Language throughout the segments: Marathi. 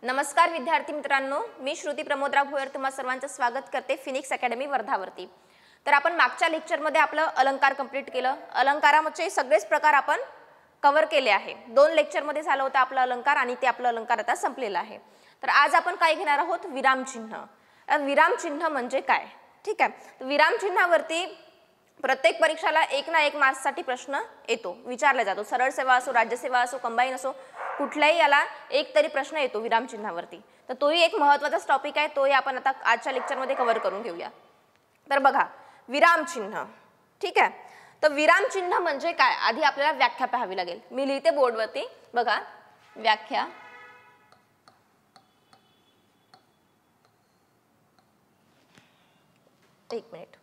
नमस्कार विद्यार्थी मित्रांनो, मी श्रुती प्रमोदराव भोयर तुम्हा सर्वांचं स्वागत करते फिनिक्स अकॅडमी वर्धावरती। तर आपण मागच्या लेक्चरमध्ये आपलं अलंकार कंप्लीट केलं। अलंकाराचे सगळेच प्रकार आपण कव्हर केले आहे। 2 लेक्चरमध्ये झालं होतं आपलं अलंकार आणि ते आपलं अलंकार आता संपलेलं आहे। तर आज आपण काय घेणार आहोत, विरामचिन्ह। विरामचिन्ह म्हणजे काय, ठीक आहे। तर विरामचिन्हावरती प्रत्येक परीक्षाला एक ना एक मार्क्ससाठी प्रश्न येतो, विचारला जातो। सरळ सेवा असो, राज्यसेवा असो, कंबाईन असो, कुठल्याही याला एक तरी प्रश्न येतो विरामचिन्हावरती। तर तोही एक महत्त्वाचा टॉपिक आहे, तोही आपण आता आजच्या लेक्चरमध्ये कव्हर करून घेऊया। तर बघा, विरामचिन्ह, ठीक आहे। तर विरामचिन्ह म्हणजे काय, आधी आपल्याला व्याख्या पाहावी लागेल। मी लिहिते बोर्डवरती, बघा व्याख्या। एक मिनिट।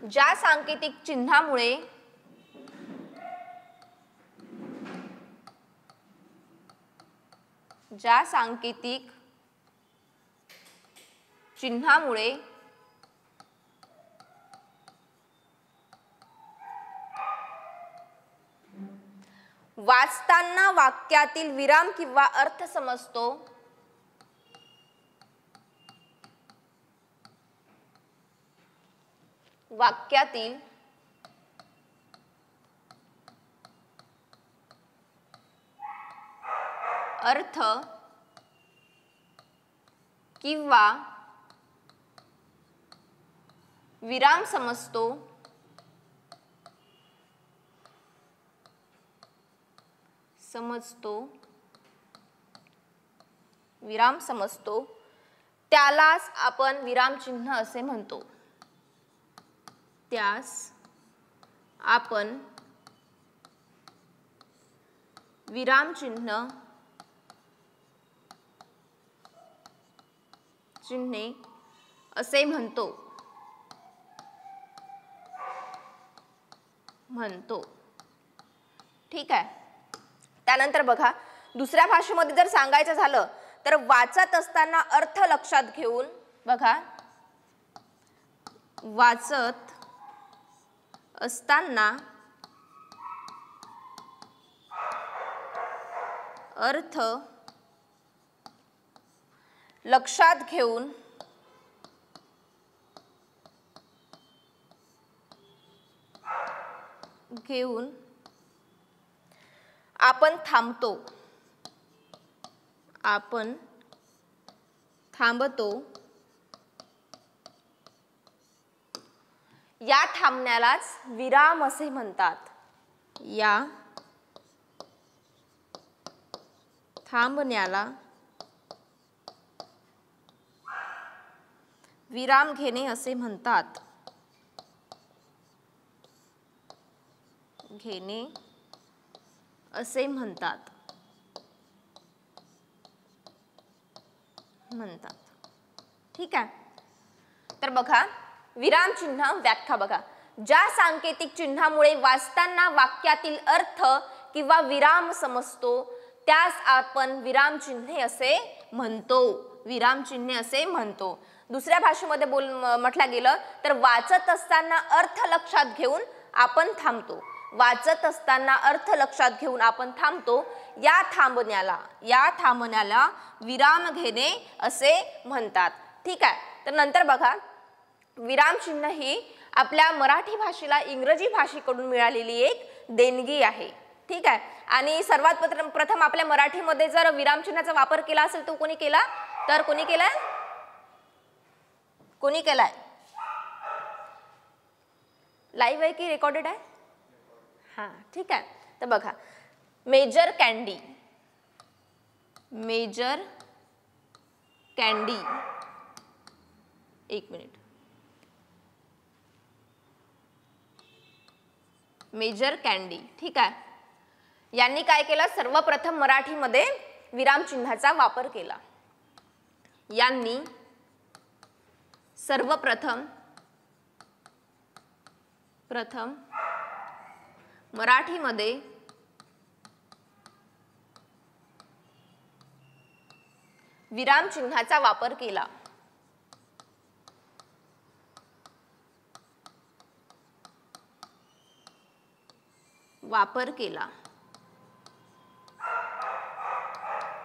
ज्या सांकेतिक चिन्हामुळे वाचताना वाक्यातील विराम किंवा अर्थ समजतो, वाक्यातील अर्थ किंवा विराम समजतो, विराम समजतो, त्यालाच आपण विरामचिन्ह असे म्हणतो। त्यास आपण विरामचिन्ह असे म्हणतो। ठीक आहे। त्यानंतर बघा, दुसऱ्या भाषेमध्ये जर सांगायचं झालं तर वाचत असताना अर्थ लक्षात घेऊन, बघा वाचत असताना अर्थ लक्षात घेऊन आपण थांबतो, या थांबण्यालाच विराम असे म्हणतात। या थांबण्याला विराम घेणे असे म्हणतात। ठीक आहे। तर बघा, विरामचिन्ह व्याख्या बघा, ज्या सांकेतिक चिन्हामुळे वाचताना वाक्यातील अर्थ किंवा विराम समजतो त्यास आपण विरामचिन्हे असे म्हणतो। दुसऱ्या भाषेमध्ये म्हटलं गेलं तर वाचत असताना अर्थ लक्षात घेऊन आपण थांबतो, या थांबण्याला विराम घेणे असे म्हणतात। ठीक आहे। तर नंतर बघा, विरामचिन्ह ही आपल्या मराठी भाषेला इंग्रजी भाषेकडून मिळालेली एक देणगी आहे। ठीक आहे। आणि सर्वात प्रथम आपल्या मराठीमध्ये जर विरामचिन्हाचा वापर केला असेल तो कोणी केला, तर कोणी केलाय? लाईव्ह आहे की रेकॉर्डेड आहे? हा, ठीक आहे। तर बघा, मेजर कॅन्डी, एक मिनिट, मेजर कॅन्डी, ठीक आहे, यांनी काय केलं, सर्वप्रथम मराठीमध्ये विरामचिन्हाचा वापर केला। यांनी सर्वप्रथम मराठीमध्ये विरामचिन्हाचा वापर केला। वापर केला।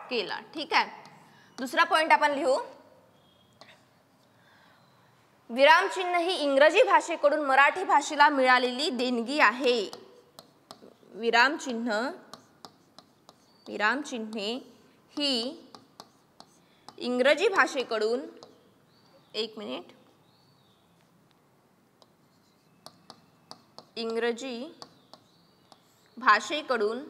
केला. ठीक आहे. दुसरा पॉइंट आपण लिहू, विरामचिन्ह ही इंग्रजी भाषेकडून मराठी भाषेला मिळालेली देणगी आहे. विरामचिन्हे ही इंग्रजी भाषेकडून, एक मिनिट, इंग्रजी भाषेकडून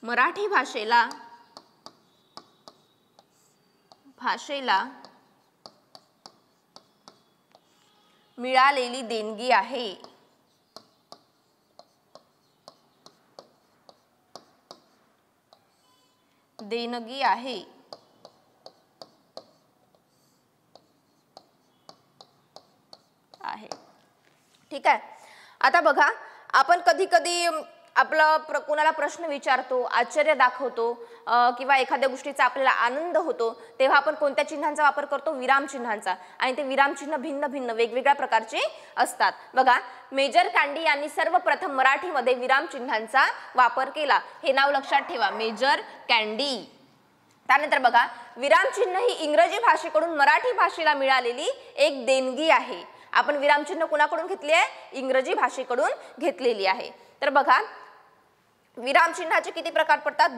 मराठी भाषेला मिळालेली देणगी आहे. देणगी आहे. ठीक आहे. आता बघा, आपण कधी कधी आपला कोणाला प्रश्न विचारतो, आश्चर्य दाखवतो किंवा एखाद्या गोष्टीचा आपल्याला आनंद होतो, तेव्हा आपण कोणत्या चिन्हांचा वापर करतो? विराम चिन्हांचा. आणि ते विराम चिन्ह भिन्न भिन्न वेगवेगळ्या प्रकारचे असतात. बघा, मेजर कँडी यांनी सर्वप्रथम मराठीमध्ये विराम चिन्हांचा वापर केला. हे नाव लक्षात ठेवा, मेजर कँडी. त्यानंतर बघा, विरामचिन्ह ही इंग्रजी भाषेकडून मराठी भाषेला मिळालेली एक देणगी आहे. आपण विरामचिन्ह कुणाकडून घेतली आहे? इंग्रजी भाषेकडून घेतलेली आहे. तर बघा, विरामचिन्हाचे किती प्रकार पडतात?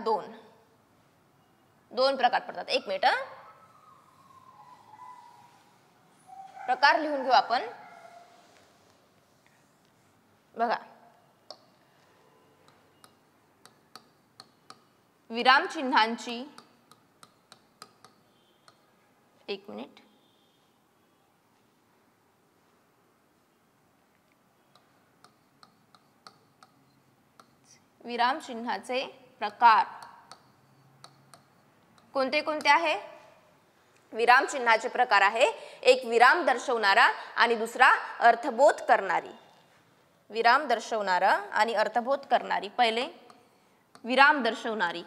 दोन प्रकार पडतात. एक मिनिट, प्रकार लिहून घेऊ आपण. बघा, विरामचिन्हांची, एक मिनिट, विरामचिन्हाचे प्रकार कोणते कोणते आहे? विरामचिन्हाचे प्रकार आहे, एक विराम दर्शवणारा आणि दुसरा अर्थबोध करणारी. विराम दर्शवणारा आणि अर्थबोध करणारी. पहिले विराम दर्शवणारी.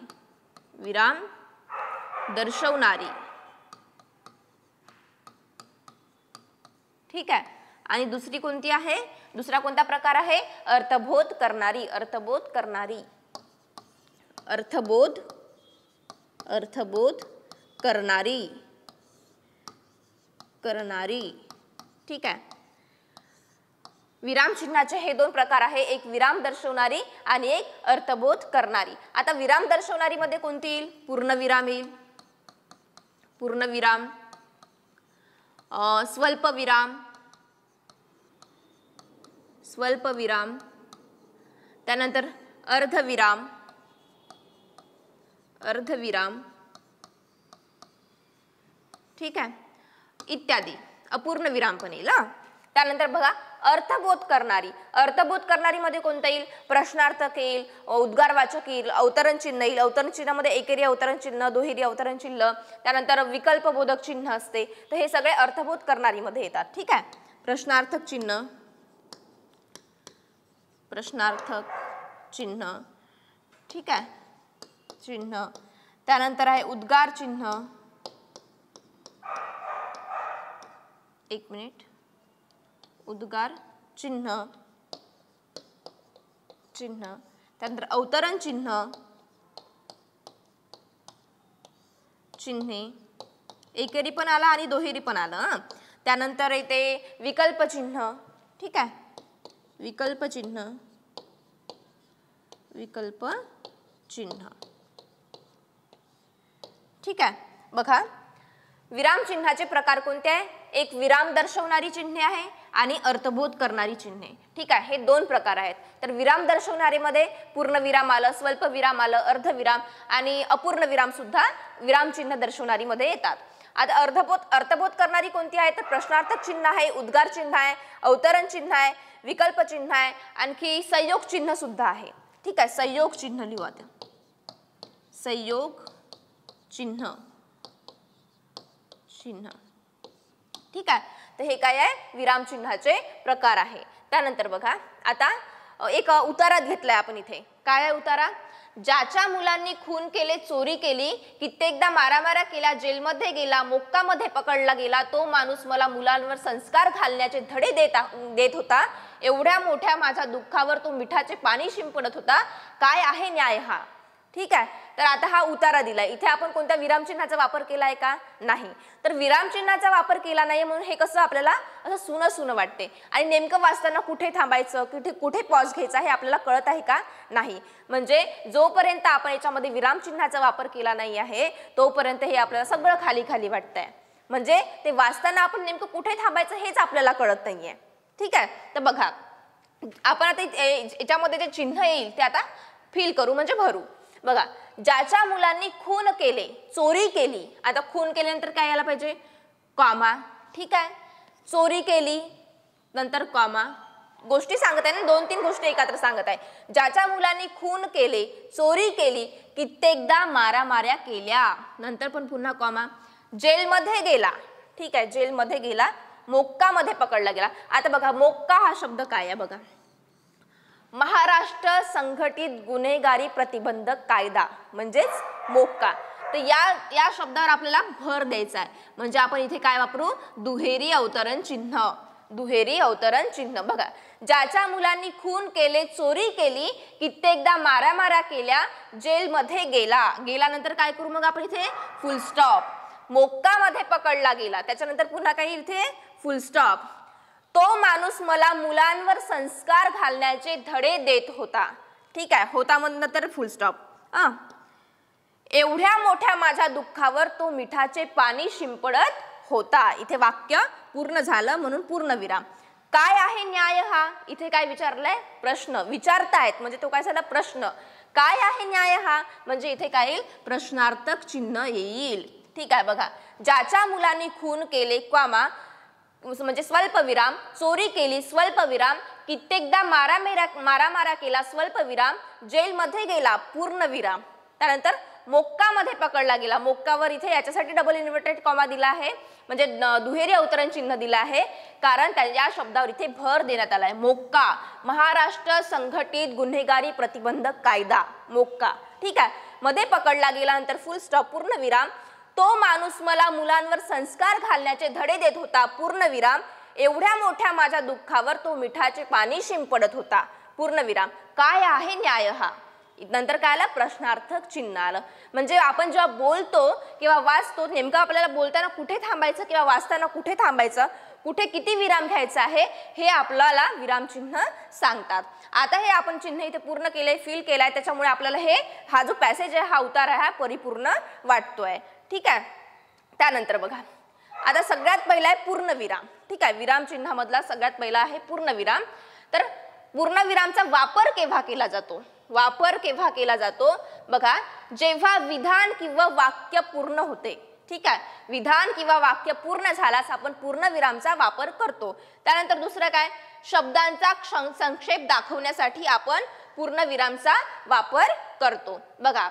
ठीक आहे. आणि दुसरी कोणती आहे? दुसरा कोणता प्रकार आहे? अर्थबोध करणारी. अर्थबोध करणारी. ठीक आहे. विराम चिन्हाचे हे दोन प्रकार आहे, एक विराम दर्शवणारी आणि एक अर्थबोध करणारी. आता विराम दर्शवणारी मध्ये कोणती येईल? पूर्णविराम येईल. पूर्णविराम, स्वल्पविराम, त्यानंतर अर्धविराम, ठीक आहे, इत्यादी. अपूर्ण विराम पण येईल. त्यानंतर बघा, अर्थबोध करणारी मध्ये कोणता येईल? प्रश्नार्थक येईल, उद्गारवाचक येईल, अवतरण चिन्ह येईल. अवतरण चिन्हामध्ये एकेरी अवतरण चिन्ह, दुहेरी अवतरण चिन्ह, त्यानंतर विकल्पबोधक चिन्ह असते. तर हे सगळे अर्थबोध करणारी मध्ये येतात. ठीक आहे. प्रश्नार्थक चिन्ह, ठीक आहे, चिन्ह. त्यानंतर आहे उद्गार चिन्ह, एक मिनिट, उद्गार चिन्ह, त्यानंतर अवतरण चिन्हे, एकेरी पण आला आणि दुहेरी पण आलं. त्यानंतर येते विकल्प चिन्ह. ठीक आहे, विकल्प चिन्ह. ठीक आहे. बघा, विराम चिन्हाचे प्रकार कोणते आहे? एक विराम दर्शवणारी चिन्हे आहे आणि अर्थबोध करणारी चिन्हे. ठीक आहे, हे दोन प्रकार आहेत. तर विराम दर्शवणारे मध्ये पूर्ण विराम आलं, स्वल्प विराम आलं, अर्धविराम आणि अपूर्ण विराम सुद्धा विराम चिन्ह दर्शवणारी मध्ये येतात. आता अर्थबोध करणारी कोणती आहे? तर प्रश्नार्थक चिन्ह आहे, उद्गार चिन्ह आहे, अवतरण चिन्ह आहे, विकल्प चिन्ह आहे, आणखी संयोग चिन्ह सुद्धा आहे. ठीक आहे, संयोग चिन्ह लिहू. आता संयोग चिन्ह. ठीक आहे. तर हे काय आहे? विराम चिन्हाचे प्रकार आहे. त्यानंतर बघा, आता एक उतारा घेतलाय आपण इथे. काय आहे उतारा? ज्याच्या मुलांनी खून केले, चोरी केली, कित्येकदा मारामाऱ्या केल्या, जेलमध्ये गेला, मोक्कामध्ये पकडला गेला, तो माणूस मला मुलांवर संस्कार घालण्याचे धडे देत होता. एवढ्या मोठ्या माझ्या दुःखावर तो मिठाचे पाणी शिंपडत होता. काय आहे न्याय हा? ठीक आहे. तर आता हा उतारा दिलाय. इथे आपण कोणत्या विरामचिन्हाचा वापर केलाय का? नाही. तर विरामचिन्हाचा वापर केला नाही म्हणून हे कसं आपल्याला असं सुनं सुनं वाटते. आणि नेमकं वाचताना कुठे थांबायचं, कुठे पॉज घ्यायचा हे आपल्याला कळत आहे का? नाही. म्हणजे जोपर्यंत आपण याच्यामध्ये विरामचिन्हाचा वापर केला नाही आहे तोपर्यंत हे आपल्याला सगळं खाली खाली वाटतंय. म्हणजे ते वाचताना आपण नेमकं कुठे थांबायचं हेच आपल्याला कळत नाहीये. ठीक आहे. तर बघा, आपण आता याच्यामध्ये जे चिन्ह येईल ते आता फिल करू म्हणजे भरू. बघा, ज्याच्या मुलांनी खून केले, चोरी केली. आता खून केल्यानंतर काय यायला पाहिजे? कॉमा. ठीक आहे. चोरी केली नंतर कॉमा. गोष्टी सांगत आहे ना, 2-3 गोष्टी एकत्र सांगत आहे. ज्याच्या मुलांनी खून केले, चोरी केली, कित्येकदा मारामाऱ्या केल्या, नंतर पण पुन्हा कॉमा. जेलमध्ये गेला. ठीक आहे. जेलमध्ये गेला, मोक्कामध्ये पकडला गेला. आता बघा, मोक्का हा शब्द काय आहे बघा. महाराष्ट्र संघटित गुन्हेगारी प्रतिबंधक कायदा म्हणजेच मोक्का. तर या शब्दावर आपल्याला भर द्यायचा आहे. म्हणजे आपण इथे काय वापरू? दुहेरी अवतरण चिन्ह. दुहेरी अवतरण चिन्ह. बघा, ज्याच्या मुलांनी खून केले, चोरी केली, कित्येकदा मारामाऱ्या केल्या, जेलमध्ये गेल्यानंतर काय करू मग आपण इथे? फुल स्टॉप. मोक्कामध्ये पकडला गेला, त्याच्यानंतर पुन्हा काय इथे? फुल स्टॉप. तो माणूस मला मुलांवर संस्कार घालण्याचे धडे देत होता. ठीक आहे. होता नंतर फुल स्टॉप. एवढ्या मोठ्या माझ्या दुःखावर तो मिठाचे पाणी शिंपडत होता. इथे वाक्य पूर्ण झालं म्हणून पूर्ण विराम. काय आहे न्याय हा? इथे काय विचारलंय? प्रश्न विचारतायत म्हणजे तो काय झाला? प्रश्न. काय आहे न्याय हा म्हणजे इथे काय येईल? प्रश्नार्थक चिन्ह येईल. ठीक आहे. बघा, ज्याच्या मुलांनी खून केले, कॉमा म्हणजे स्वल्पविराम, चोरी केली, स्वल्पविराम, कित्येकदा मारामाऱ्या केला, स्वल्पविराम, जेलमध्ये गेला, पूर्णविराम, त्यानंतर मोक्कामध्ये पकडला गेला. मोक्कावर इथे याच्यासाठी डबल इन्व्हर्टेड कॉमा दिला आहे म्हणजे दुहेरी अवतरण चिन्ह दिलं आहे कारण या शब्दावर इथे भर देण्यात आलाय. मोक्का, महाराष्ट्र संघटित गुन्हेगारी प्रतिबंधक कायदा, मोक्का. ठीक आहे. मध्ये पकडला गेल्यानंतर फुल स्टॉप, पूर्णविराम. तो माणूस मला मुलांवर संस्कार घालण्याचे धडे देत होता, पूर्णविराम. एवढ्या मोठ्या माझ्या दुःखावर तो मिठाचे पाणी शिंपडत होता, पूर्णविराम. काय आहे न्याय हा? नंतर काय आलं? प्रश्नार्थक चिन्ह आलं. म्हणजे आपण जेव्हा बोलतो किंवा वाचतो नेमकं आपल्याला बोलताना कुठे थांबायचं किंवा वाचताना कुठे थांबायचं, कुठे किती विराम घ्यायचा आहे हे आपल्याला विरामचिन्ह सांगतात. आता हे आपण चिन्ह इथे पूर्ण केले, फिल केलाय, त्याच्यामुळे आपल्याला हा जो पॅसेज आहे, हा उतार आहे, हा परिपूर्ण वाटतोय. ठीक आहे. त्यानंतर बघा, आता सगळ्यात पहिला आहे पूर्णविराम. ठीक आहे. विराम चिन्हामधला सगळ्यात पहिला आहे पूर्णविराम. तर पूर्णविरामचा वापर केव्हा केला जातो? वापर केव्हा केला जातो? बघा, जेव्हा विधान किंवा वाक्य पूर्ण होते. ठीक आहे. विधान किंवा वाक्य पूर्ण झाल्यास आपण पूर्णविरामचा वापर करतो. त्यानंतर दुसरं काय? शब्दांचा संक्षेप दाखवण्यासाठी आपण पूर्णविरामचा वापर करतो. बघा,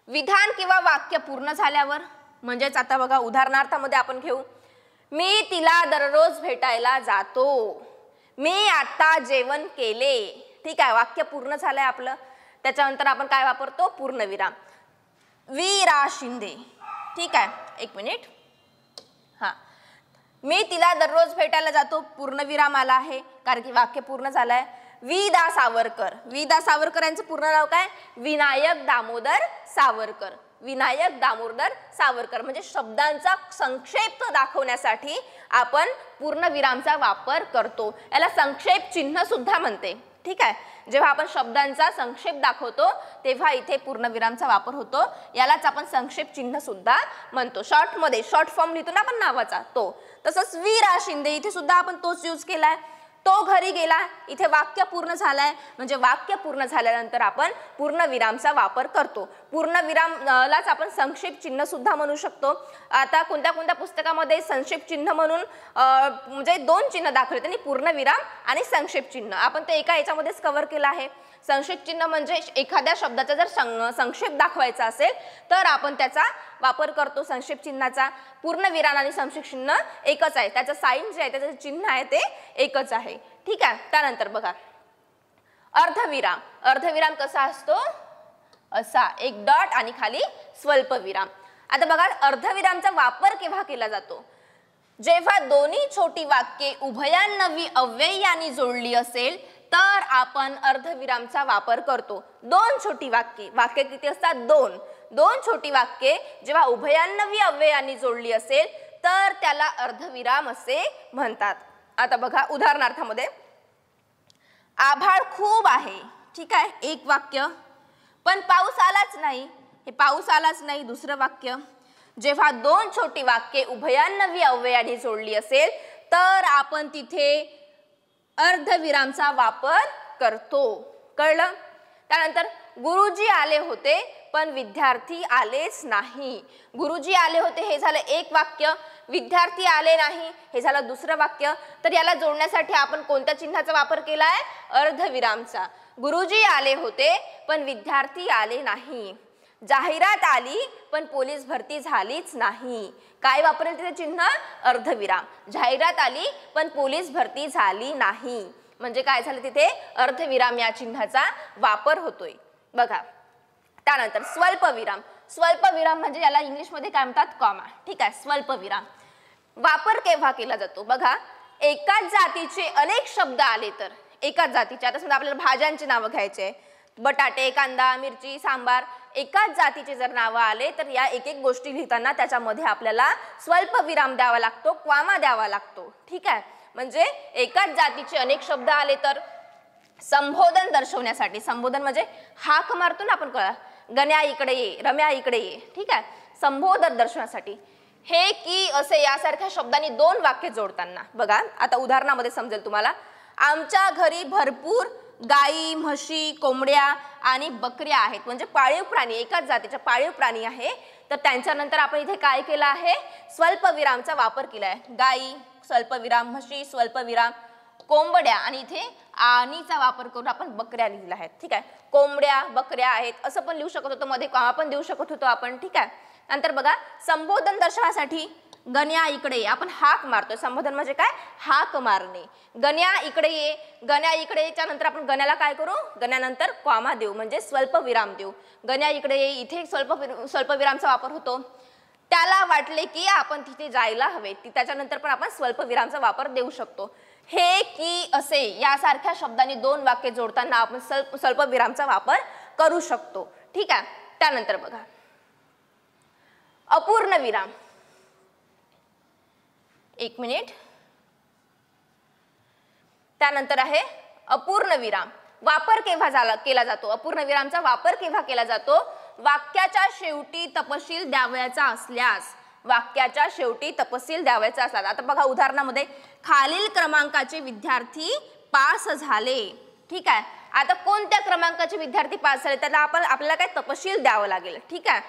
विधान किंवा वाक्य पूर्ण झाल्यावर म्हणजेच आता बघा उदाहरणार्थामध्ये आपण घेऊ. मी तिला दररोज भेटायला जातो. मी आता जेवण केले. ठीक आहे. वाक्य पूर्ण झालंय आपलं. त्याच्यानंतर आपण काय वापरतो? पूर्णविराम. वीरा शिंदे. ठीक आहे. एक मिनिट. मी तिला दररोज भेटायला जातो, पूर्णविराम आला आहे कारण की वाक्य पूर्ण झालंय. विदा सावरकर. विदा सावरकर यांचं पूर्ण नाव काय? विनायक दामोदर सावरकर. विनायक दामोदर सावरकर. म्हणजे शब्दांचा संक्षेप दाखवण्यासाठी आपण पूर्णविरामचा वापर करतो. याला संक्षेप चिन्ह सुद्धा म्हणते. ठीक आहे. जेव्हा आपण शब्दांचा संक्षेप दाखवतो तेव्हा इथे पूर्णविरामचा वापर होतो. यालाच आपण संक्षेप चिन्ह सुद्धा म्हणतो. शॉर्ट फॉर्म लिहितो ना आपण नावाचा तो. तसंच वीरा शिंदे इथे सुद्धा आपण तोच यूज केलाय. तो घरी गेला. इथे वाक्य पूर्ण झालाय म्हणजे वाक्य पूर्ण झाल्यानंतर आपण पूर्णविरामचा वापर करतो. पूर्णविरामलाच आपण संक्षेप चिन्ह सुद्धा म्हणू शकतो. आता कोणत्या कोणत्या पुस्तकामध्ये संक्षेप चिन्ह म्हणून म्हणजे 2 चिन्ह दाखवले त्यांनी, पूर्णविराम आणि संक्षेप चिन्ह. आपण ते एका याच्यामध्येच कव्हर केलं आहे. संक्षेप चिन्ह म्हणजे एखाद्या शब्दाचा जर संक्षेप दाखवायचा असेल तर आपण त्याचा वापर करतो संक्षेप चिन्हाचा. पूर्णविराम आणि संक्षेप चिन्ह एकच आहे. त्याचं साइन जे आहे, त्याचं चिन्ह आहे ते एकच आहे. ठीक आहे. त्यानंतर बघा, अर्धविराम. अर्धविराम कसा असतो? असा एक डॉट आणि खाली स्वल्पविराम. आता बघा अर्धविरामचा वापर केव्हा केला जातो? जेव्हा दोन्ही छोटी वाक्ये उभयान्नवी अव्ययांनी जोडली असेल तर आपण अर्धविरामचा वापर करतो. दोन छोटी वाक्य किती असतात? दोन छोटी वाक्ये जेव्हा उभयान्नवी अव्ययांनी जोडली असेल तर त्याला अर्धविराम असे म्हणतात. आता बघा उदाहरणार्थामध्ये आभाळ खूप आहे, ठीक आहे, एक वाक्य. पण पाऊस आलाच नाही, हे पाऊस आलाच नाही दुसरं वाक्य. जेव्हा दोन छोटी वाक्ये उभयान्नवी अव्ययांनी जोडली असेल तर आपण तिथे अर्धविरामचा वापर करतो. कळलं? त्यानंतर गुरुजी आले होते पण विद्यार्थी आलेच नाही. गुरुजी आले होते हे झालं एक वाक्य, विद्यार्थी आले नाही हे झालं दुसरं वाक्य. तर याला जोडण्यासाठी आपण कोणत्या चिन्हाचा वापर केलाय? अर्धविरामचा. गुरुजी आले होते पण विद्यार्थी आले नाही. जाहिरात आली पण पोलीस भरती झालीच नाही. काय वापरेल तिथे चिन्ह? अर्धविराम. जाहिरात आली पण पोलीस भरती झाली नाही म्हणजे काय झालं तिथे? अर्धविराम या चिन्हाचा वापर होतोय. बघा त्यानंतर स्वल्पविराम. स्वल्पविराम म्हणजे याला इंग्लिशमध्ये काय म्हणतात? कॉमा. ठीक आहे, स्वल्पविराम वापर केव्हा केला जातो? बघा एकाच जातीचे अनेक शब्द आले तर, एकाच जातीचे, आता समजा आपल्याला भाज्यांची नावं घ्यायचे, बटाटे, कांदा, मिरची, सांबार, एकाच जातीचे जर नावं आले तर या एक एक गोष्टी लिहिताना त्याच्यामध्ये आपल्याला स्वल्पविराम द्यावा लागतो, कॉमा द्यावा लागतो. ठीक आहे, म्हणजे एकाच जातीचे अनेक शब्द आले तर संबोधन दर्शवण्यासाठी, संबोधन म्हणजे हाक मारतो ना आपण, कळा, गण्या इकडे ये, रम्या इकडे ये, ठीक आहे, संबोधन दर्शवण्यासाठी हे की असे यासारख्या शब्दांनी दोन वाक्य जोडताना बघा आता उदाहरणामध्ये समजेल तुम्हाला. आमच्या घरी भरपूर गाई, म्हशी, कोंबड्या आणि बकऱ्या आहेत, म्हणजे पाळीव प्राणी, एकाच जातीचे पाळीव प्राणी आहे. तर त्यांच्यानंतर आपण इथे काय केलं आहे? स्वल्पविरामचा वापर केला आहे. गाई स्वल्पविराम, म्हशी स्वल्पविराम, कोंबड्या आणि इथे आणीचा वापर करून आपण बकऱ्या लिहिल्या आहेत. ठीक आहे, कोंबड्या बकऱ्या आहेत असं पण लिहू शकत होतो, मध्ये कॉमा पण देऊ शकत होतो आपण. ठीक आहे, नंतर बघा संबोधन दर्शनासाठी गण्या इकडे ये, आपण हाक मारतोय. संबोधन म्हणजे काय? हाक मारणे. गण्या इकडे ये, गण्या इकडे येच्या नंतर आपण गण्याला काय करू? गण्यानंतर कॉमा देऊ म्हणजे स्वल्पविराम देऊ. गण्या इकडे ये, इथे स्वल्पविरामचा वापर होतो. त्याला वाटले की आपण तिथे जायला हवे, त्याच्यानंतर पण आपण स्वल्पविरामचा वापर देऊ शकतो. हे की असे यासारख्या शब्दांनी दोन वाक्य जोडताना आपण स्वल्पविरामचा वापर करू शकतो. ठीक आहे, त्यानंतर बघा अपूर्ण विराम. एक मिनिट, त्यानंतर आहे अपूर्ण विराम. वापर केव्हा केला जातो? अपूर्ण विरामचा वापर केव्हा केला जातो? वाक्याच्या शेवटी तपशील द्यावयाचा असल्यास. वाक्याच्या शेवटी तपशील द्यावयाचा असल्यास. आता बघा उदाहरणामध्ये खालील क्रमांकाचे विद्यार्थी पास झाले. ठीक आहे, आता कोणत्या क्रमांकाचे विद्यार्थी पास झाले त्याला आपल्याला काय तपशील द्यावं लागेल. ठीक आहे,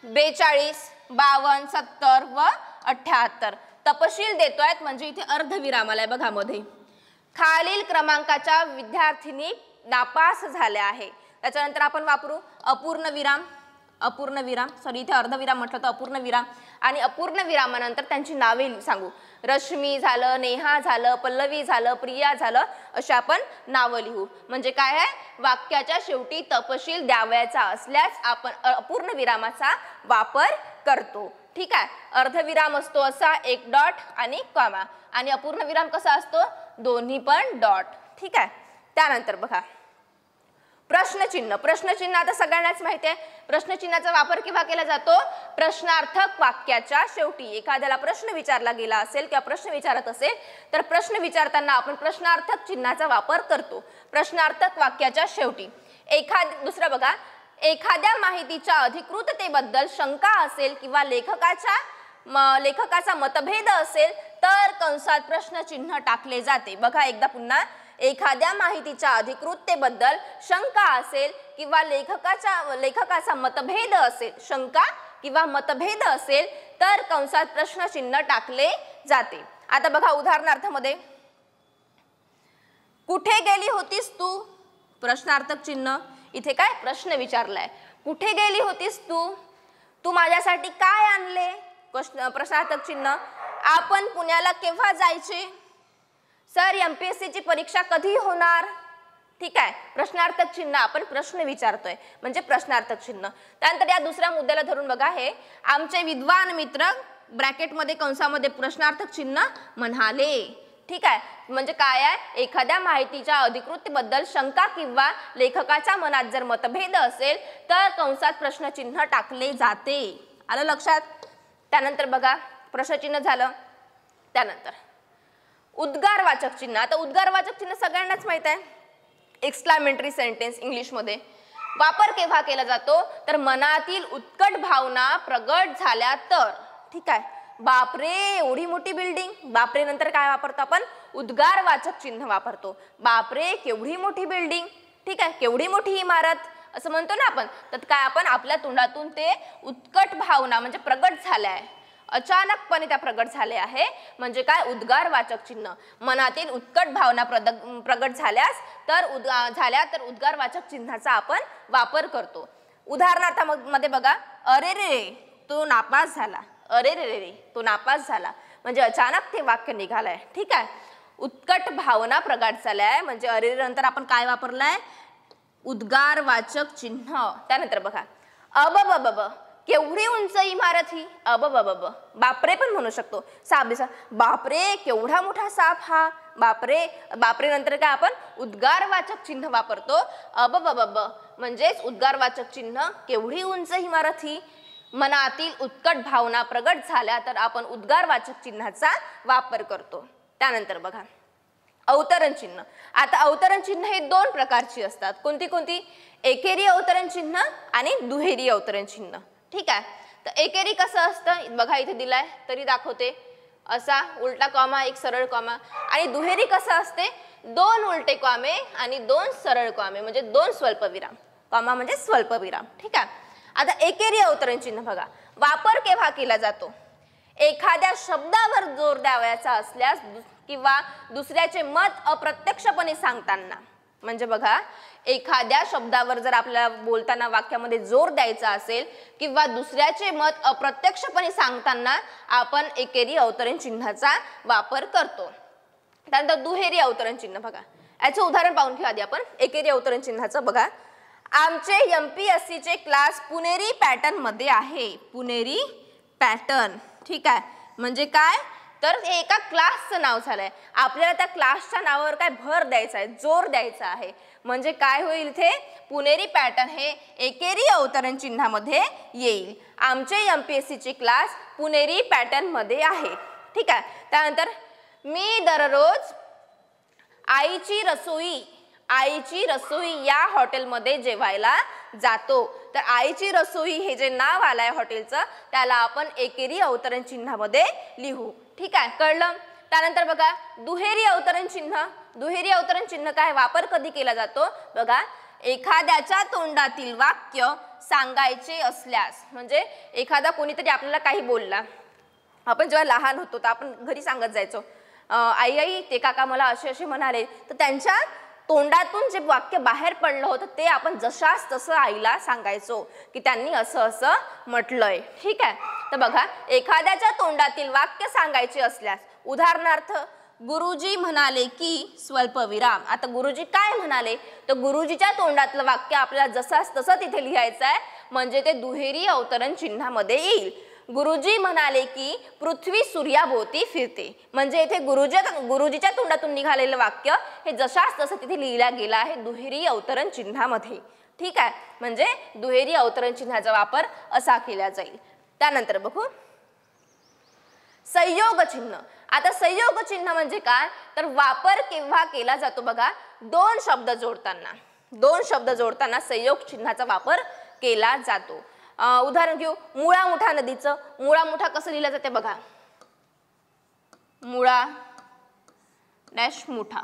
42, 52, 70 व 78 तपशील देतोय म्हणजे इथे अर्धविराम आलाय बघा मध्ये. खालील क्रमांकाच्या विद्यार्थिनी नापास झाल्या आहे, त्याच्यानंतर आपण वापरू अपूर्ण विराम. अपूर्ण विराम, सॉरी इथे अर्धविराम म्हटलं तर अपूर्ण विराम. आणि अपूर्ण विरामानंतर त्यांची नावे सांगू. रश्मी झालं, नेहा झालं, पल्लवी झालं, प्रिया झालं, अशी आपण नावं लिहू. म्हणजे काय आहे? वाक्याच्या शेवटी तपशील द्यावयाचा असल्यास आपण अपूर्ण विरामाचा वापर करतो. ठीक आहे, अर्धविराम असतो असा एक डॉट आणि कॉमा, आणि अपूर्ण विराम कसा असतो? दोन्ही पण डॉट. ठीक आहे, त्यानंतर बघा प्रश्नचिन्ह. प्रश्नचिन्ह आता सगळ्यांनाच माहिती आहे. प्रश्नचिन्हाचा वापर केव्हा केला जातो? प्रश्नार्थक वाक्याच्या शेवटी. एखाद्याला प्रश्न विचारला गेला असेल किंवा प्रश्न विचारत असेल तर प्रश्न विचारताना आपण प्रश्नार्थक चिन्हाचा वापर करतो प्रश्नार्थक वाक्याच्या शेवटी. दुसरा बघा, एखाद्या माहितीच्या अधिकृततेबद्दल शंका असेल किंवा लेखकाचा मतभेद असेल तर कंसात प्रश्नचिन्ह टाकले जाते. बघा एकदा पुन्हा, एखाद्या माहितीच्या अधिकृततेबद्दल शंका असेल किंवा लेखकाचा मतभेद असेल, शंका किंवा मतभेद असेल तर कंसात प्रश्नचिन्ह टाकले जाते. आता बघा उदाहरणार्थामध्ये कुठे गेली होतीस तू? प्रश्नार्थक चिन्ह. इथे काय प्रश्न विचारलाय, कुठे गेली होतीस तू? तू माझ्यासाठी काय आणले? प्रश्नार्थक चिन्ह. आपण पुण्याला केव्हा जायचे? सर MPSC ची परीक्षा कधी होणार? ठीक आहे, प्रश्नार्थक चिन्ह आपण प्रश्न विचारतोय म्हणजे प्रश्नार्थक चिन्ह. त्यानंतर या दुसऱ्या मुद्द्याला धरून बघा, हे आमचे विद्वान मित्र ब्रॅकेटमध्ये कंसामध्ये प्रश्नार्थक चिन्ह म्हणाले. ठीक आहे, म्हणजे काय आहे, एखाद्या माहितीच्या अधिकृततेबद्दल शंका किंवा लेखकाच्या मनात जर मतभेद असेल तर कंसात प्रश्नचिन्ह टाकले जाते. आलं लक्षात. त्यानंतर बघा प्रश्नचिन्ह झालं. त्यानंतर उद्गारवाचक चिन्ह. आता उद्गारवाचक चिन्ह सगळ्यांनाच माहित आहे, एक्सक्लामेटरी सेंटेन्स इंग्लिशमध्ये. वापर केव्हा केला जातो तर मनातील उत्कट भावना प्रगट झाल्या तर. ठीक आहे, बापरे एवढी मोठी बिल्डिंग, बापरे नंतर काय वापरतो आपण, उद्गारवाचक चिन्ह वापरतो. बापरे केवढी मोठी बिल्डिंग, ठीक आहे, केवढी मोठी इमारत असं म्हणतो ना आपण. तर काय आपण आपल्या तोंडातून ते उत्कट भावना म्हणजे प्रगट झाल्या आहे, अचानकपणे त्या प्रगट झाल्या आहे म्हणजे काय, उद्गारवाचक चिन्ह. मनातील उत्कट भावना प्रगट झाल्यास तर उद्गारवाचक चिन्हाचा आपण वापर करतो. उदाहरणार्थामध्ये बघा, अरे रे तो नापास झाला, अरे रे रे तो नापास झाला म्हणजे अचानक ते वाक्य निघालंय. ठीक आहे, उत्कट भावना प्रगट झाल्या म्हणजे अरे रे नंतर आपण काय वापरलाय, उद्गारवाचक चिन्ह. त्यानंतर बघा, अबबब केवढी उंच इमारत ही, अबबब बापरे पण म्हणू शकतो. साप दिसा, बापरे केवढा मोठा साप हा, बापरे. बापरे नंतर काय आपण उद्गारवाचक चिन्ह वापरतो, अबबब म्हणजेच उद्गारवाचक चिन्ह. केवढी उंच इमारत ही, मनातील उत्कट भावना प्रगट झाल्या तर आपण उद्गारवाचक चिन्हाचा वापर करतो. त्यानंतर बघा अवतरण चिन्ह. आता अवतरण चिन्ह हे दोन प्रकारची असतात. कोणती कोणती, एकेरी अवतरण चिन्ह आणि दुहेरी अवतरण चिन्ह. ठीक आहे, तर एकेरी कसं असतं बघा, इथे दिलाय तरी दाखवते, असा उलटा कॉमा एक सरळ कॉमा. आणि दुहेरी कसं असते, दोन उलटे कॉमे आणि दोन सरळ कॉमे म्हणजे दोन स्वल्पविराम. कॉमा म्हणजे स्वल्पविराम. ठीक आहे, आता एकेरी अवतरण चिन्ह बघा, वापर केव्हा केला जातो, एखाद्या शब्दावर जोर द्यावयाचा असल्यास किंवा दुसऱ्याचे मत अप्रत्यक्षपणे सांगताना. म्हणजे बघा, एखाद्या शब्दावर जर आपल्याला बोलताना वाक्यामध्ये जोर द्यायचा असेल किंवा दुसऱ्याचे मत अप्रत्यक्षपणे सांगताना आपण एकेरी अवतरण चिन्हाचा वापर करतो. त्यानंतर दुहेरी अवतरण चिन्ह बघा, याचं उदाहरण पाहून घेऊ आधी आपण. एकेरी अवतरण चिन्हाचं बघा, आमचे MPSC चे क्लास पुणेरी पॅटर्न मध्ये आहे, पुणेरी पॅटर्न. ठीक आहे, म्हणजे काय तर हे एका क्लासचं नाव झालंय, आपल्याला त्या क्लासच्या नावावर काय भर द्यायचा आहे, जोर द्यायचा आहे. म्हणजे काय होईल, इथे पुणेरी पॅटर्न हे एकेरी अवतरण चिन्हामध्ये येईल. आमचे MPSC चे क्लास पुणेरी पॅटर्न मध्ये आहे. ठीक आहे, त्यानंतर मी दररोज आईची रसोई या हॉटेलमध्ये जेवायला जातो. तर आईची रसोई हे जे नाव आलंय हॉटेलचं त्याला आपण एकेरी अवतरण चिन्हामध्ये लिहू. ठीक आहे, कळलं. त्यानंतर बघा दुहेरी अवतरण चिन्ह. दुहेरी अवतरण चिन्ह काय वापर कधी केला जातो बघा, एखाद्याच्या तोंडातील वाक्य सांगायचे असल्यास. म्हणजे एखादा कोणीतरी आपल्याला काही बोलला, आपण जेव्हा लहान होतो तर आपण घरी सांगत जायचो, आई ते काका मला असे असे म्हणाले. तर त्यांच्या तोंडातून जे वाक्य बाहेर पडलं होतं ते आपण जशास तसं आईला सांगायचो की त्यांनी असं असं म्हटलंय. ठीक आहे, तर बघा एखाद्याच्या तोंडातील वाक्य सांगायचे असल्यास, उदाहरणार्थ गुरुजी म्हणाले की स्वल्पविराम. आता गुरुजी काय म्हणाले, तर गुरुजीच्या तोंडातलं वाक्य आपल्याला जसास तसं तिथे लिहायचं आहे म्हणजे ते दुहेरी अवतरण चिन्हामध्ये येईल. गुरुजी म्हणाले की पृथ्वी सूर्याभोवती फिरते. म्हणजे इथे गुरुजीच्या तोंडातून निघालेलं वाक्य हे जशास तसं तिथे लिहिलं गेलं आहे दुहेरी अवतरण चिन्हामध्ये. ठीक आहे, म्हणजे दुहेरी अवतरण चिन्हाचा वापर असा केला जाईल. त्यानंतर बघू संयोग चिन्ह. आता संयोग चिन्ह म्हणजे काय तर वापर केव्हा केला जातो बघा, दोन शब्द जोडताना संयोग चिन्हाचा वापर केला जातो. उदाहरण घेऊ, मुळा मुठा नदीचं. मुळा मुठा कसं लिहिलं जाते बघा, मुळा डॅश मुठा.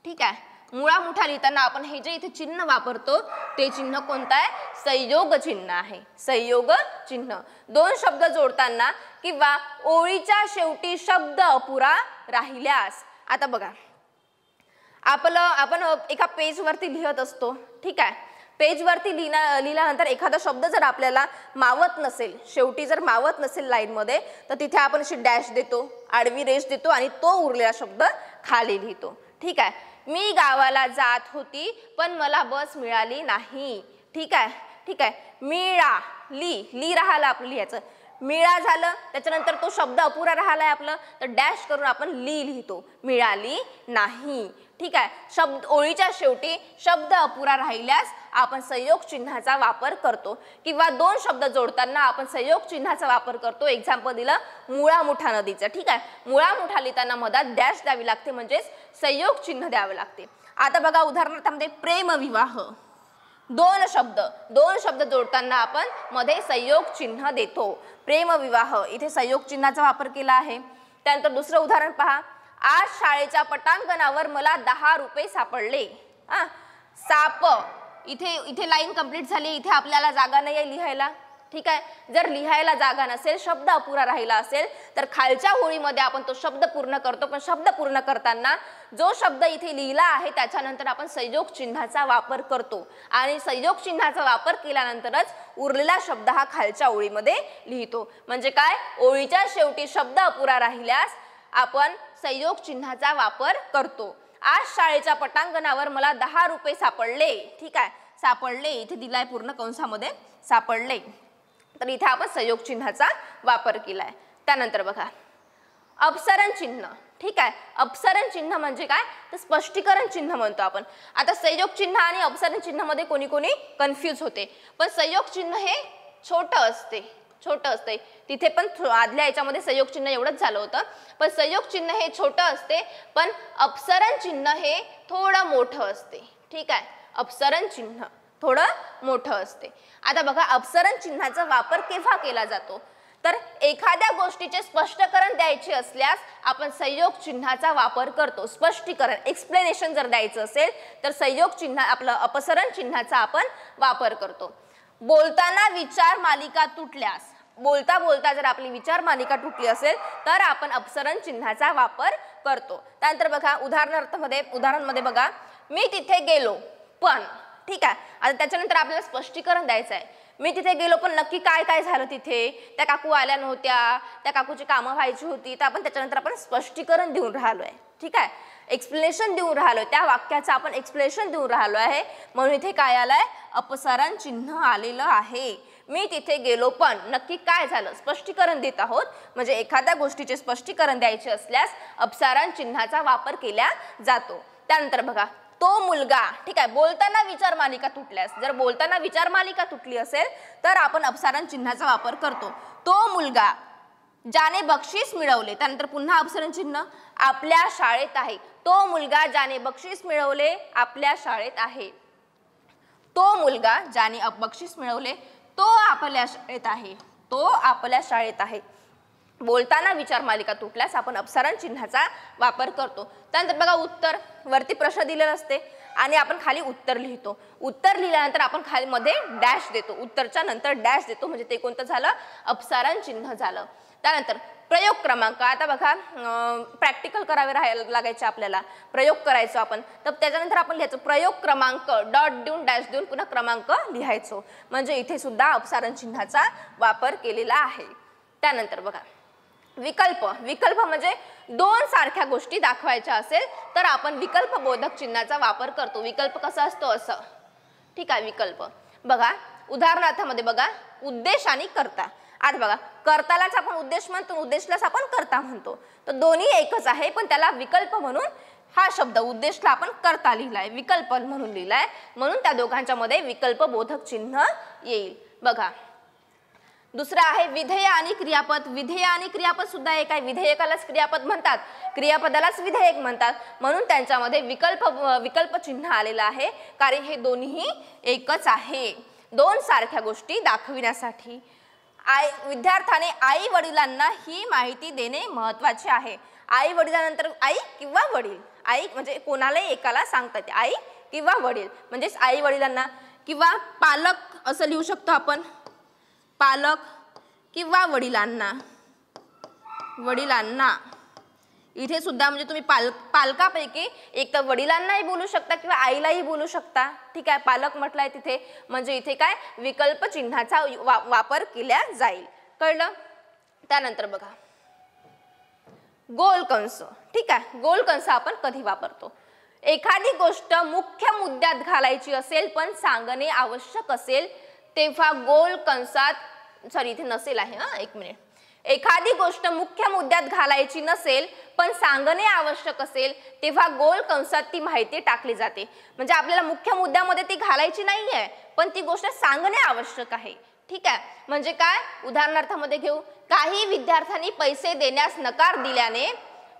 ठीक आहे, मुळा मुठा लिहिताना आपण हे जे इथे चिन्ह वापरतो ते चिन्ह कोणतं आहे, संयोग चिन्ह आहे. संयोग चिन्ह दोन शब्द जोडताना किंवा ओळीच्या शेवटी शब्द अपुरा राहिल्यास. आता बघा आपण एका पेजवरती लिहत असतो. ठीक आहे, पेजवरती लिहिल्यानंतर एखादा शब्द जर आपल्याला मावत नसेल, शेवटी जर मावत नसेल लाईनमध्ये, तर तिथे आपण अशी डॅश देतो, आडवी रेष देतो आणि तो उरलेला शब्द खाली लिहितो. ठीक आहे, मी गावाला जात होती पण मला बस मिळाली नाही. ठीक आहे, ठीक आहे. ली राहिलं आपलं लिहायचं. मिळा झालं, त्याच्यानंतर तो शब्द अपुरा राहिलाय आपलं, तर डॅश करून आपण लिहितो, मिळाली नाही. ठीक आहे. शब्द ओळीच्या शेवटी शब्द अपुरा राहिल्यास आपण संयोग चिन्हाचा वापर करतो किंवा दोन शब्द जोडताना आपण संयोग चिन्हाचा वापर करतो. एक्झाम्पल दिलं मुळा मुठा नदीचं. ठीक आहे. मुळा मुठा लिहिताना मधात डॅश द्यावी लागते, म्हणजेच संयोग चिन्ह द्यावे लागते. आता बघा उदाहरणार्थामध्ये प्रेमविवाह, दोन शब्द जोडताना आपण मध्ये संयोग चिन्ह देतो. प्रेमविवाह इथे संयोग चिन्हाचा वापर केला आहे. त्यानंतर दुसरं उदाहरण पहा. आज शाळेच्या पटांगणावर मला 10 रुपये सापडले. साप, इथे लाईन कंप्लीट झाली. इथे आपल्याला जागा नाही आहे लिहायला. ठीक आहे. जर लिहायला जागा नसेल, शब्द अपुरा राहिला असेल, तर खालच्या ओळीमध्ये आपण तो शब्द पूर्ण करतो. पण शब्द पूर्ण करताना जो शब्द इथे लिहिला आहे त्याच्यानंतर आपण संयोग चिन्हाचा वापर करतो आणि संयोग चिन्हाचा वापर केल्यानंतरच उरलेला शब्द हा खालच्या ओळीमध्ये लिहितो. म्हणजे काय, ओळीच्या शेवटी शब्द अपुरा राहिल्यास आपण संयोग चिन्हाचा वापर करतो. आज शाळेच्या पटांगणावर मला 10 रुपये सापडले. ठीक आहे. सापडले इथे दिलाय पूर्ण कंसामध्ये, सापडले, तर इथे आपण संयोग चिन्हाचा वापर केलाय. त्यानंतर बघा अपसरण चिन्ह. ठीक आहे. अपसरण चिन्ह म्हणजे काय, तर स्पष्टीकरण चिन्ह म्हणतो आपण. आता संयोग चिन्ह आणि अपसरण चिन्ह मध्ये कोणी कोणी कन्फ्यूज होते, पण संयोग चिन्ह हे छोटं असते. तिथे पण आदल्या याच्यामध्ये संयोग चिन्ह एवढंच झालं होतं, पण संयोग चिन्ह हे छोटं असते, पण अपसरण चिन्ह हे थोडं मोठं असते. ठीक आहे. अपसरण चिन्ह थोडं मोठं असते. आता बघा अपसरण चिन्हाचा वापर केव्हा केला जातो, तर एखाद्या गोष्टीचे स्पष्टीकरण द्यायचे असल्यास आपण संयोग चिन्हाचा वापर करतो. स्पष्टीकरण, एक्सप्लेनेशन जर द्यायचं असेल तर संयोग चिन्ह आपलं अपसरण चिन्हाचा आपण वापर करतो. बोलताना विचार मालिका तुटल्यास, बोलता बोलता जर आपली विचार मालिका तुटली असेल तर आपण अपसरण चिन्हाचा वापर करतो. त्यानंतर बघा उदाहरणामध्ये बघा, मी तिथे गेलो पण. ठीक आहे. आता त्याच्यानंतर आपल्याला स्पष्टीकरण द्यायचं आहे. मी तिथे गेलो पण नक्की काय काय झालं तिथे, त्या काकू आल्या नव्हत्या, त्या काकूची कामं व्हायची होती, तर आपण त्याच्यानंतर आपण स्पष्टीकरण देऊन राहिलोय. ठीक आहे. एक्सप्लेनेशन देऊन राहिलोय, त्या वाक्याचं आपण एक्सप्लेनेशन देऊन राहिलो आहे, म्हणून इथे काय आलंय, अपसरण चिन्ह आलेलं आहे. मी तिथे गेलो पण नक्की काय झालं, स्पष्टीकरण देत आहोत. म्हणजे एखाद्या गोष्टीचे स्पष्टीकरण द्यायचे असल्यास अपसरण चिन्हाचा वापर केला जातो. त्यानंतर बघा तो मुलगा. ठीक आहे. बोलताना विचार मालिका तुटल्यास, जर बोलताना विचार मालिका तुटली असेल तर आपण अपसरण चिन्हाचा वापर करतो. तो मुलगा ज्याने बक्षीस मिळवले, त्यानंतर पुन्हा अपसरण चिन्ह, आपल्या शाळेत आहे. तो मुलगा ज्याने बक्षीस मिळवले आपल्या शाळेत आहे. तो मुलगा ज्याने बक्षीस मिळवले तो आपल्या शाळेत आहे. तो आपल्या शाळेत आहे. बोलताना विचार मालिका तुटल्यास आपण अपसरण चिन्हाचा वापर करतो. त्यानंतर बघा उत्तर, वरती प्रश्न दिलेला असते आणि आपण खाली उत्तर लिहितो. उत्तर लिहिल्यानंतर आपण खाली मध्ये डॅश देतो, उत्तरच्या नंतर डॅश देतो, म्हणजे ते कोणतं झालं, अपसरण चिन्ह झालं. त्यानंतर प्रयोग क्रमांक. आता बघा प्रॅक्टिकल करावे लागायचे आपल्याला, प्रयोग करायचो आपण, तर त्याच्यानंतर आपण लिहायचो प्रयोग क्रमांक, डॉट देऊन डॅश देऊन पुन्हा क्रमांक लिहायचो. म्हणजे इथे सुद्धा अपसरण चिन्हाचा वापर केलेला आहे. त्यानंतर बघा विकल्प म्हणजे दोन सारख्या गोष्टी दाखवायच्या असेल तर आपण विकल्प बोधक चिन्हाचा वापर करतो. विकल्प कसा असतो असं. ठीक आहे. विकल्प बघा उदाहरणार्थामध्ये बघा उद्देश आणि कर्ता. आता बघा कर्तालाच आपण उद्देश म्हणतो, उद्देशलाच आपण कर्ता म्हणतो, तर दोन्ही एकच आहे, पण त्याला विकल्प म्हणून हा शब्द उद्देशला आपण कर्ता लिहिलाय, विकल्प म्हणून लिहिलाय, म्हणून त्या दोघांच्या मध्ये विकल्प बोधक चिन्ह येईल. बघा दुसरा आहे विधेय आणि क्रियापद. विधेय आणि क्रियापद सुद्धा एक आहे. विधेयकालाच क्रियापद म्हणतात, क्रियापदालाच विधेयक म्हणतात, म्हणून त्यांच्यामध्ये विकल्प चिन्ह आलेलं आहे, कारण हे दोन्ही एकच आहे, दोन सारख्या गोष्टी दाखविण्यासाठी. विद्यार्थ्याने आई वडिलांना ही माहिती देणे महत्त्वाचे आहे. आई वडिलांनंतर आई किंवा वडील, आई म्हणजे कोणालाही एकाला सांगतात, आई किंवा वडील, म्हणजेच आई वडिलांना किंवा पालक असं लिहू शकतो आपण, पालक किंवा वडिलांना. इथे सुद्धा म्हणजे तुम्ही पालकापैकी एक तर वडिलांनाही बोलू शकता किंवा आईलाही बोलू शकता. ठीक आहे. पालक म्हटलंय तिथे, म्हणजे इथे काय विकल्प चिन्हाचा वापर केला जाईल. कळलं. त्यानंतर बघा गोल कंस. ठीक आहे. गोल कंस आपण कधी वापरतो, एखादी गोष्ट मुख्य मुद्द्यात घालायची असेल पण सांगणे आवश्यक असेल तेव्हा गोल कंसात इथे नसेल आहे हा, एक मिनिट. एखादी गोष्ट मुख्य मुद्द्यात घालायची नसेल पण सांगणे आवश्यक असेल तेव्हा गोल कंसात ती माहिती टाकली जाते. म्हणजे आपल्याला मुख्य मुद्द्यामध्ये ती घालायची नाहीये पण ती गोष्ट सांगणे आवश्यक आहे. ठीक आहे. म्हणजे काय, उदाहरणार्थामध्ये घेऊ. काही विद्यार्थ्यांनी पैसे देण्यास नकार दिल्याने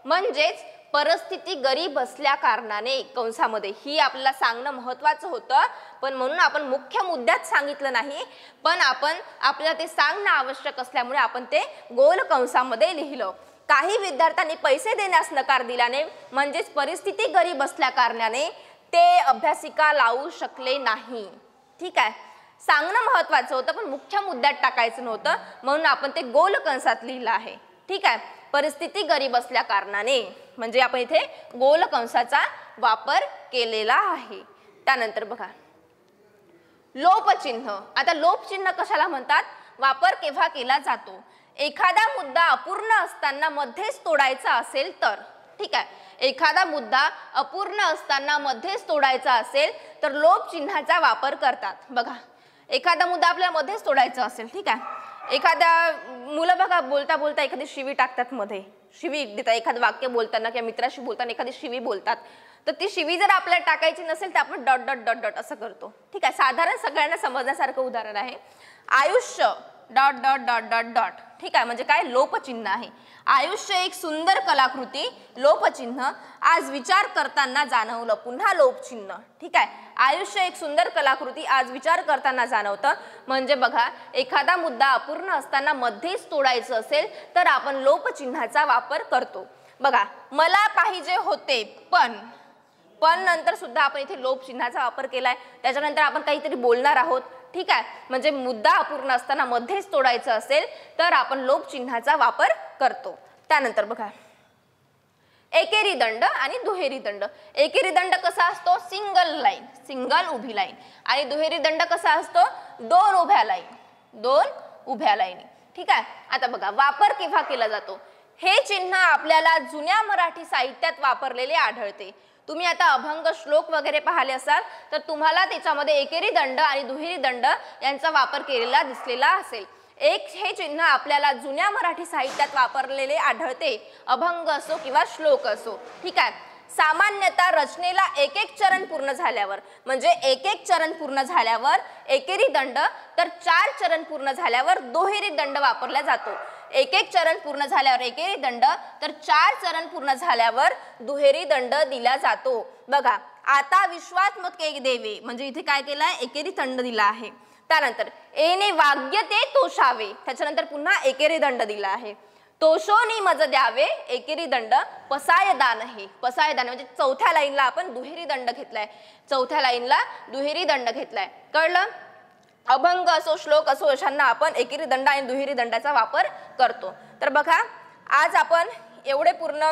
म्हणजेच परिस्थिती गरीब असल्या कारणाने कंसामध्ये ही आपल्याला सांगणं महत्वाचं होतं पण म्हणून आपण मुख्य मुद्द्यात सांगितलं नाही पण आपण आपल्याला ते सांगणं आवश्यक असल्यामुळे आपण ते गोल कंसामध्ये लिहिलं. काही विद्यार्थ्यांनी पैसे देण्यास नकार दिल्याने म्हणजेच परिस्थिती गरीब असल्या कारणाने ते अभ्यासिका लावू शकले नाही. ठीक आहे. सांगणं महत्वाचं होतं पण मुख्य मुद्द्यात टाकायचं नव्हतं म्हणून आपण ते गोल कंसात लिहिलं आहे. ठीक आहे. परिस्थिती गरीब असल्या कारणाने म्हणजे आपण इथे गोल कंसाचा वापर केलेला आहे. त्यानंतर बघा लोपचिन्ह. आता लोपचिन्ह कशाला म्हणतात, वापर केव्हा केला जातो, एखादा मुद्दा अपूर्ण असताना मध्येच तोडायचा असेल तर. ठीक आहे. एखादा मुद्दा अपूर्ण असताना मध्येच तोडायचा असेल तर लोपचिन्हाचा वापर करतात. बघा एखादा मुद्दा आपल्याला मध्येच तोडायचा असेल. ठीक आहे. एखाद्या मुलं बघा बोलता बोलता एखादी शिवी टाकतात, मध्ये शिवी देतात. एखादं वाक्य बोलताना किंवा मित्राशी बोलताना एखादी शिवी बोलतात तर ती शिवी जर आपल्याला टाकायची नसेल तर आपण डॉट डॉट डॉट डॉट असं करतो. ठीक आहे. साधारण सगळ्यांना समजण्यासारखं उदाहरण आहे. आयुष्य dot dot dot dot dot. ठीक आहे. म्हणजे काय, लोपचिन्ह आहे. आयुष्य एक सुंदर कलाकृती, लोपचिन्ह. आज विचार करताना जाणवलं, पुन्हा लोपचिन्ह. ठीक आहे. आयुष्य एक सुंदर कलाकृती, आज विचार करताना जाणवतं. म्हणजे बघा एखादा मुद्दा अपूर्ण असताना मध्येच तोडायचं असेल तर आपण लोपचिन्हाचा वापर करतो. बघा मला पाहिजे होते पण नंतर सुद्धा आपण इथे लोपचिन्हाचा वापर केलाय. त्याच्यानंतर आपण काहीतरी बोलणार आहोत. ठीक आहे. म्हणजे मुद्दा अपूर्ण असताना मध्येच तोडायचं असेल तर आपण लोपचिन्हाचा वापर करतो. त्यानंतर बघा एकेरी दंड आणि दुहेरी दंड. एकेरी दंड कसा असतो, सिंगल लाईन, सिंगल उभी लाईन. आणि दुहेरी दंड कसा असतो, दोन उभ्या लाईन, दोन उभ्या लाईनी. ठीक आहे. आता बघा वापर केव्हा केला जातो, हे चिन्ह आपल्याला जुन्या मराठी साहित्यात वापरलेले आढळते. तुम्ही आता अभंग श्लोक वगैरे पाहिले असाल तर तुम्हाला त्याच्यामध्ये एकेरी दंड आणि दुहेरी दंड यांचा वापर केलेला दिसलेला असेल. हे चिन्ह आपल्याला जुन्या मराठी साहित्यात वापरलेले आढळते, अभंग असो किंवा श्लोक असो. ठीक आहे. सामान्यतः रचनेला एक एक चरण पूर्ण झाल्यावर म्हणजे एक एक चरण पूर्ण झाल्यावर एकेरी दंड तर 4 चरण पूर्ण झाल्यावर दुहेरी दंड वापरला जातो. एक एक चरण पूर्ण झाल्यावर एकेरी दंड तर 4 चरण पूर्ण झाल्यावर दुहेरी दंड दिला जातो. बघा आता विश्वात्मक एक देवे म्हणजे इथे काय केलाय, एकेरी दंड दिला आहे. त्यानंतर एने वाग्य ते तोषावे, त्याच्यानंतर पुन्हा एकेरी दंड दिला आहे. तोषोनी मज द्यावे, एकेरी दंड. पसायदान आहे, पसायदान म्हणजे चौथ्या लाईनला आपण दुहेरी दंड घेतलाय, चौथ्या लाईनला दुहेरी दंड घेतलाय. कळलं. अभंग असो श्लोक असो अशांना आपण एकेरी दंड आणि दुहेरी दंडाचा वापर करतो. तर बघा आज आपण एवढे पूर्ण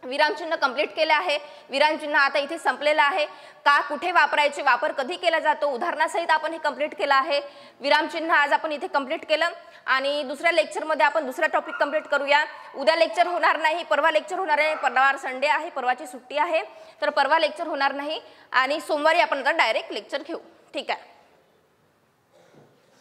विरामचिन्ह कंप्लीट केले आहे. विरामचिन्ह आता इथे संपलेलं आहे. का, कुठे वापरायचे, वापर कधी केला जातो उदाहरणासहित आपण हे कंप्लीट केलं आहे. विरामचिन्ह आज आपण इथे कंप्लीट केलं आणि दुसऱ्या लेक्चरमध्ये आपण दुसरा टॉपिक कंप्लीट करूया. उद्या लेक्चर होणार नाही, परवा लेक्चर होणार आहे. परवा संडे आहे, परवाची सुट्टी आहे तर परवा लेक्चर होणार नाही आणि सोमवारी आपण आता डायरेक्ट लेक्चर घेऊ. ठीक आहे.